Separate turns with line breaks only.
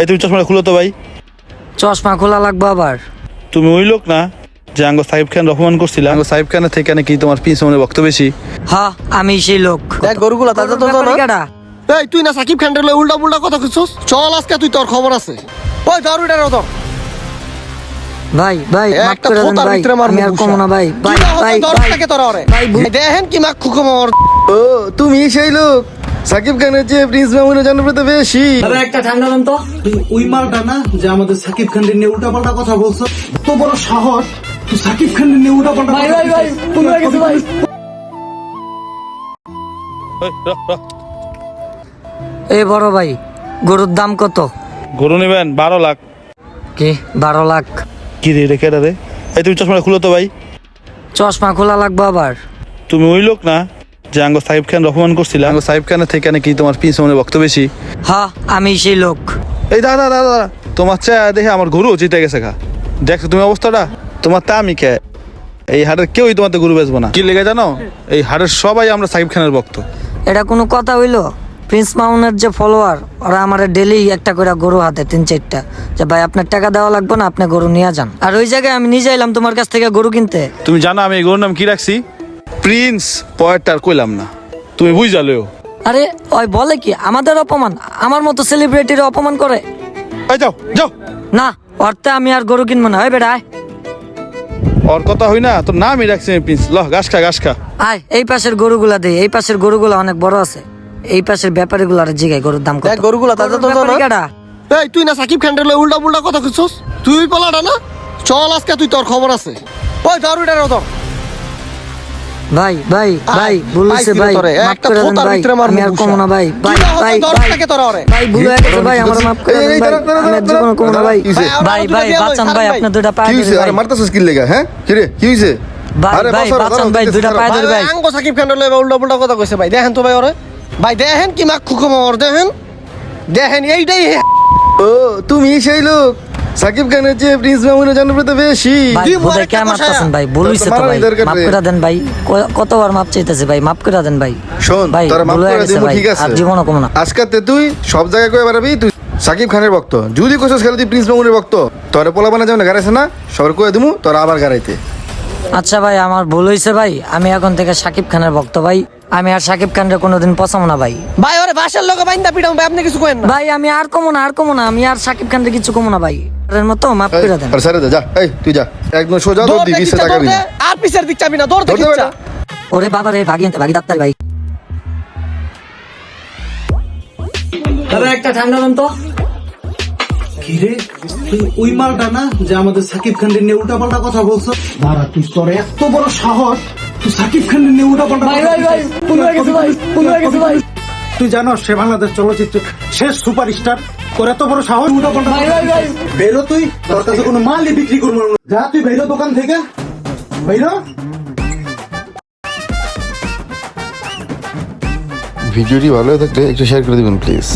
এই তুমি চশমাটা খুলো তো ভাই।
চশমা খোলা লাগবে আবার?
তুমি ওই লোক না যে আঙ্গ সাহিব খান অপমান করছিলা? আঙ্গ সাহিব খানের থেকে নাকি তোমার পিছনে ভক্ত বেশি?
হ্যাঁ আমি সেই লোক।
দেখ গরুগুলা তাজা তো জানো।
কেডা?
এই তুই না সাকিব খানের লগে উল্টা পুল্টা কথা কইছস? চল আজকে তুই তোর খবর আছে। ওই ধর উইটা ধর।
ভাই ভাই মাফ
একটা
করে দেন
ফোঁটার
ভাই,
ভিতরে মারবো
আমি আর
ঘুষা।
কমো না ভাই। ভাই ভাই
ধর
ভাই
থেকে তোর আরে।
ভাই,
এই দেখেন কি মাখু কমর।
ও তুমি সেই লোক সাকিব খানের চেয়ে প্রিন্স মামুনের জনপ্রিয়তা বেশি।
তবে একটা ঠান্ডা দেন তো।
তুই ওই মালটা না যে আমাদের সাকিব খানের নিয়ে উল্টা পাল্টা কথা বলছো, তো বড় সাহস তুই সাকিব খানের নিয়ে উল্টা পাল্টা
ভাই ভাই ভাই ভুল হয়ে গেছে ভাই।
ওই, রহ, রহ।
এই বড় ভাই গরুর দাম কত?
গরু নেবেন 12 লাখ।
কি 12 লাখ?
কি রে রে কেডা রে? এই তুমি চশমাটা খুলো তো ভাই।
চশমা খোলা লাগবে আবার?
তুমি ওই লোক না যে আঙ্গ সাহিব খান অপমান করছিলা? আঙ্গ সাহিব খানের থেকে নাকি তোমার পিছনে ভক্ত বেশি?
হ্যাঁ আমি সেই লোক।
এই দাদা দাদা দাদা, তোমার চা দেখে আমার গরু জিতে গেছে খা। দেখছো তুমি অবস্থাটা? তোমার তা আমি কে? এই হাটের কেউই তোমাদের গরু বেচবো না। কি লেগে জানো? এই হাটের সবাই আমরা সাকিব খানের ভক্ত।
এটা কোনো কথা হইলো? প্রিন্স মামুনের যে ফলোয়ার ওরা আমার ডেলি একটা করে গরু হাতে 3-4টা, যে ভাই আপনার টাকা দেওয়া লাগবে না, আপনি গরু নিয়ে যান। আর ওই জায়গায় আমি নিজে এলাম তোমার কাছ থেকে গরু কিনতে।
তুমি জানো আমি এই গরুর নাম কি রাখছি? প্রিন্স। পয়েন্টটা আর কইলাম না, তুমি বুঝালেও।
আরে ওই বলে কি আমাদের অপমান, আমার মতো সেলিব্রিটির অপমান করে?
এই যাও যাও।
না অর্থে আমি আর গরু কিনবো না। ওই বেটা আয়
ওর কথা হই না, তোর নামই রাখছি আমি প্রিন্স। ল ঘাস খা ঘাস খা।
আয়, এই পাশের গরুগুলা দে। এই পাশের গরুগুলা অনেক বড় আছে। এই পাশের ব্যাপারীগুলো আর জিগায় গরুর দাম কত?
দেখ গরুগুলা তাজা তো জানো।
ব্যাপারী কেডা?
এই তুই না সাকিব খানের লগে উল্টা পুল্টা কথা কইছস? তুই ওই পোলাটা না? চল আজকে তুই তোর খবর আছে। ওই ধর উইটা ধর।
ভাই ভাই ভাই ভুল হইছে ভাই, মাফ করে দেন ভাই, আমি আর কমো না ভাই। ভাই ভাই
ধর
ভাই
থেকে তোর আরে।
ভাই ভুল হয়ে গেছে ভাই, আমার মাফ করে দেন ভাই, আমি আর জীবনে কমো না ভাই। ভাই ভাই বাঁচান ভাই, আপনার দুইটা পায়ে
কি
ধরি
হইছে?
ভাই।
আরে মারতাছস কি লাগা? হ্যাঁ কি রে কি হইছে?
ভাই
আরে
ভাই
বসো,
বাঁচান
ধরো,
ভাই,
দিতেছি,
দুইটা
ধরো।
পায়ে ধরি ভাই।
আঙ্গ সাকিব খানের লগে উল্টা পুল্টা কথা কইছে ভাই। দেখেন তো ভাই ওরে। ভাই দেখেন কি মাখু কমর দেখেন। দেখেন এইটাই
ও তুমি সেই লোক সাকিব খানের চেয়ে প্রিন্স মামুনের জনপ্রিয়তা বেশি।
ভাই
তুই
বোধহয়
মোরে
কে
একটা
মারতাছেন ভাই, ভুল হইছে তো
মারার
ভাই,
দরকার
মাফ
নেই।
করে দেন ভাই। কতবার মাপ চাইতেছে ভাই, মাফ করে দেন ভাই।
শোন
ভাই
তোরা মাফ
ভুল হয়ে
করে
গেছে
দিমু,
ভাই,
ঠিক আছে?
আর জীবনে কমো না।
আজকাতে তুই সব জায়গায় কয়ে বেড়াবি তুই সাকিব খানের ভক্ত। যদি কোথাও খেলে তুই প্রিন্স মামুনের ভক্ত, তোরা পোলা বানা যেমন গাড়াইছে না, সবার কয়ে দিমু তোরা আবার গাড়াইতে।
আচ্ছা ভাই আমার ভুল হয়েছে ভাই, আমি এখন থেকে সাকিব খানের ভক্ত ভাই। আমি আর সাকিব খানরে কোনোদিন পছন্দ না ভাই।
ভাই ওরে বাসার লগে বাইন্দা পিটাম ভাই, আপনি কিছু কইেন না।
ভাই আমি আর কমো না, আর কমো না, আমি আর সাকিব খানরে কিছু কমো না ভাই। এর মতো মাফ
এই,
করে দেন।
আর সারে দে, যা এই তুই যা একদম সোজা দৌড়
দৌড়
দি,
দে,
পিছে
কিচ্ছা
তাকাবি
দৌড়
না।
দে, আর পিছের দিক চাবি না, দৌড় দে
দৌড় দে
কিচ্ছা।
বেটা।
ওরে বাবা রে, ভাগি আনতে ভাগি ডাক্তার ভাই। তবে একটা ঠান্ডা দেন তো।
কি রে? তুই ওই মালটা না যে আমাদের সাকিব খানের নিয়ে উল্টা পাল্টা কথা বলছো? দাঁড়া, তুই তোর এত বড় সাহস তুই সাকিব খানের নিয়ে উল্টা পাল্টা
ভাই ভাই ভাই ভুল হয়ে গেছে ভাই, ভুল হয়ে গেছে ভাই।
তুই জানো সে বাংলাদেশ চলচ্চিত্রের শেষ সুপারস্টার, তোর এত বড় সাহস উল্টা পাল্টা
ভাই ভাই ভাই
বেরো, তুই তোর কাছে কোনো মালই বিক্রি করবো না। যা তুই বেরো দোকান থেকে, বেরো।
ভিডিওটি ভালো লাগলে একটু শেয়ার করে দিবেন প্লিজ।